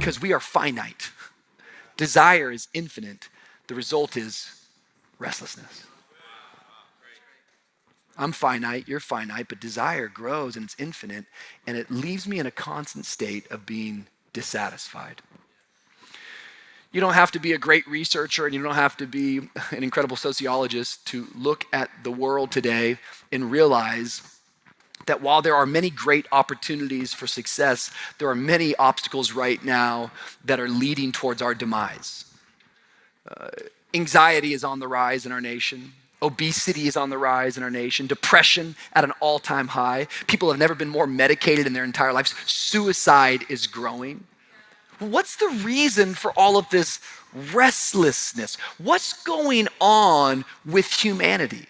because we are finite. Desire is infinite. The result is restlessness. I'm finite, you're finite, but desire grows and it's infinite, and it leaves me in a constant state of being dissatisfied. You don't have to be a great researcher and you don't have to be an incredible sociologist to look at the world today and realize that while there are many great opportunities for success, there are many obstacles right now that are leading towards our demise. Anxiety is on the rise in our nation. Obesity is on the rise in our nation. Depression at an all-time high. People have never been more medicated in their entire lives. Suicide is growing. What's the reason for all of this restlessness? What's going on with humanity?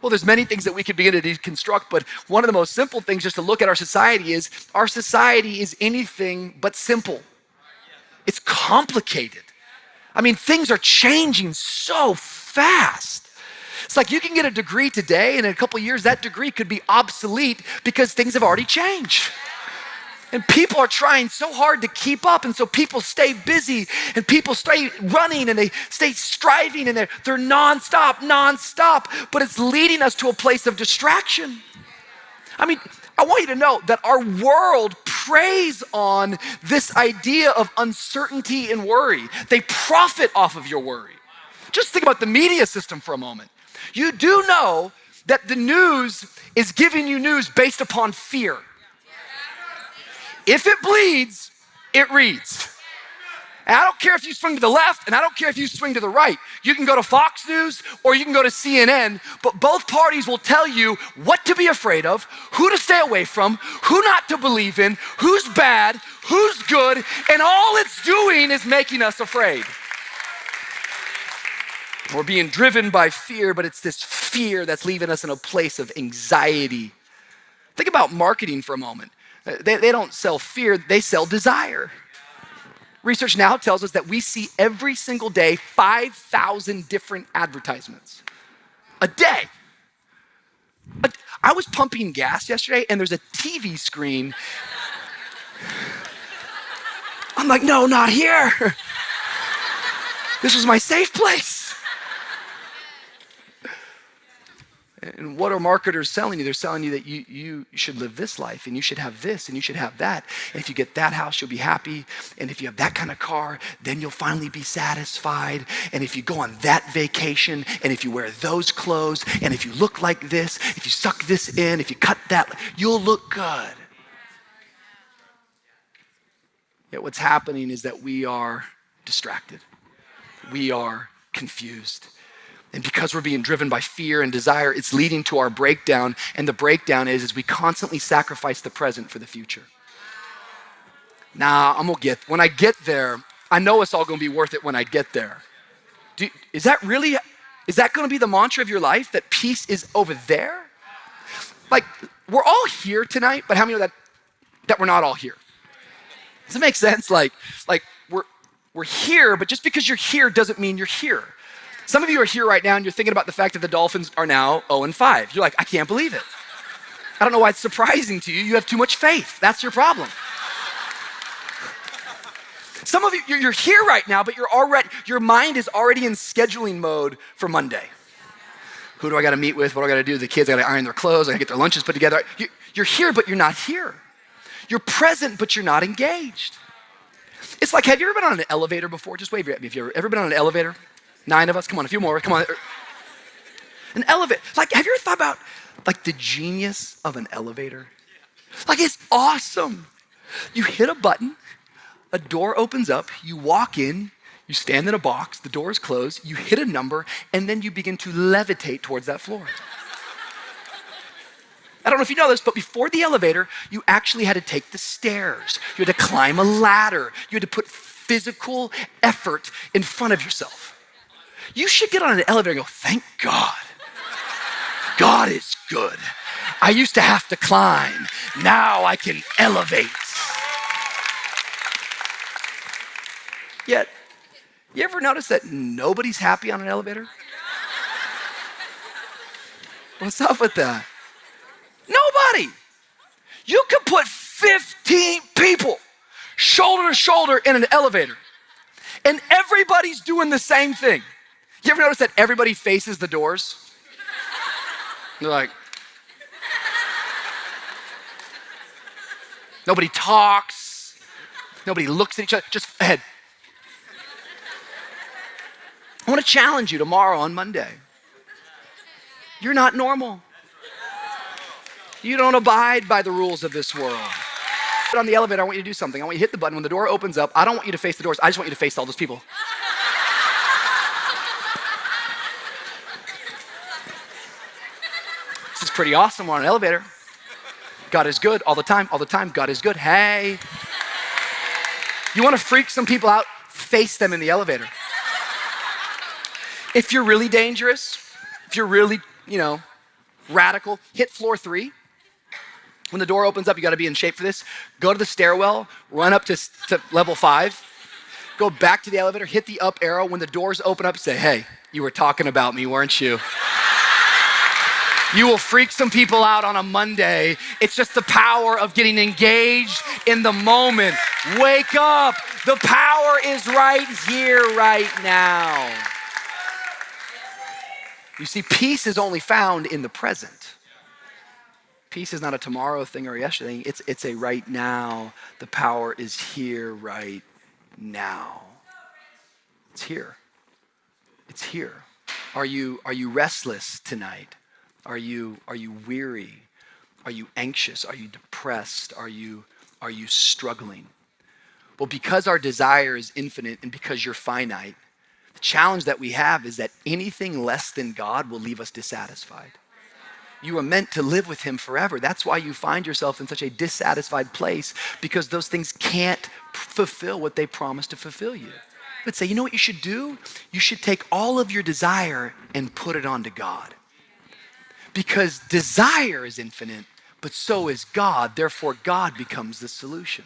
Well, there's many things that we could begin to deconstruct, but one of the most simple things just to look at our society is anything but simple. It's complicated. I mean, things are changing so fast. It's like you can get a degree today, and in a couple of years, that degree could be obsolete because things have already changed. And people are trying so hard to keep up, and so people stay busy, and people stay running, and they stay striving, and they're nonstop, but it's leading us to a place of distraction. I mean, I want you to know that our world preys on this idea of uncertainty and worry. They profit off of your worry. Just think about the media system for a moment. You do know that the news is giving you news based upon fear. If it bleeds, it reads. And I don't care if you swing to the left, and I don't care if you swing to the right. You can go to Fox News or you can go to CNN, but both parties will tell you what to be afraid of, who to stay away from, who not to believe in, who's bad, who's good, and all it's doing is making us afraid. We're being driven by fear, but it's this fear that's leaving us in a place of anxiety. Think about marketing for a moment. They don't sell fear, they sell desire. Research now tells us that we see every single day 5,000 different advertisements. A day. I was pumping gas yesterday and there's a TV screen. I'm like, no, not here. This was my safe place. And what are marketers selling you? They're selling you that you should live this life, and you should have this, and you should have that. And if you get that house, you'll be happy. And if you have that kind of car, then you'll finally be satisfied. And if you go on that vacation, and if you wear those clothes, and if you look like this, if you suck this in, if you cut that, you'll look good. Yet what's happening is that we are distracted. We are confused. And because we're being driven by fear and desire, it's leading to our breakdown. And the breakdown is we constantly sacrifice the present for the future. Nah, when I get there, I know it's all gonna be worth it when I get there. Is that gonna be the mantra of your life, that peace is over there? Like, we're all here tonight, but how many know that we're not all here? Does it make sense? Like we're here, but just because you're here doesn't mean you're here. Some of you are here right now and you're thinking about the fact that the Dolphins are now 0-5. You're like, I can't believe it. I don't know why it's surprising to you. You have too much faith. That's your problem. Some of you, you're here right now, but your mind is already in scheduling mode for Monday. Who do I gotta meet with? What do I gotta do with the kids? I gotta iron their clothes. I gotta get their lunches put together. You're here, but you're not here. You're present, but you're not engaged. It's like, have you ever been on an elevator before? Just wave at me if you've ever been on an elevator. 9 of us, come on, a few more, come on. An elevator, like, have you ever thought about like the genius of an elevator? Like, it's awesome. You hit a button, a door opens up, you walk in, you stand in a box, the door is closed, you hit a number, and then you begin to levitate towards that floor. I don't know if you know this, but before the elevator, you actually had to take the stairs. You had to climb a ladder. You had to put physical effort in front of yourself. You should get on an elevator and go, thank God. God is good. I used to have to climb. Now I can elevate. Yet, you ever notice that nobody's happy on an elevator? What's up with that? Nobody. You could put 15 people shoulder to shoulder in an elevator. And everybody's doing the same thing. You ever notice that everybody faces the doors? They're like, nobody talks, nobody looks at each other, just ahead. I want to challenge you tomorrow on Monday. You're not normal. You don't abide by the rules of this world. On the elevator, I want you to do something. I want you to hit the button. When the door opens up, I don't want you to face the doors. I just want you to face all those people. This is pretty awesome. We're on an elevator. God is good all the time, all the time. God is good. Hey. You want to freak some people out? Face them in the elevator. If you're really dangerous, if you're really, radical, hit floor 3. When the door opens up, you gotta be in shape for this. Go to the stairwell, run up to level 5, go back to the elevator, hit the up arrow. When the doors open up, say, hey, you were talking about me, weren't you? You will freak some people out on a Monday. It's just the power of getting engaged in the moment. Wake up. The power is right here, right now. You see, peace is only found in the present. Peace is not a tomorrow thing or a yesterday thing. It's a right now. The power is here right now. It's here. It's here. Are you restless tonight? Are you weary? Are you anxious? Are you depressed? Are you struggling? Well, because our desire is infinite and because you're finite, the challenge that we have is that anything less than God will leave us dissatisfied. You are meant to live with him forever. That's why you find yourself in such a dissatisfied place, because those things can't fulfill what they promise to fulfill you. But say, you know what you should do? You should take all of your desire and put it onto God. Because desire is infinite, but so is God. Therefore, God becomes the solution.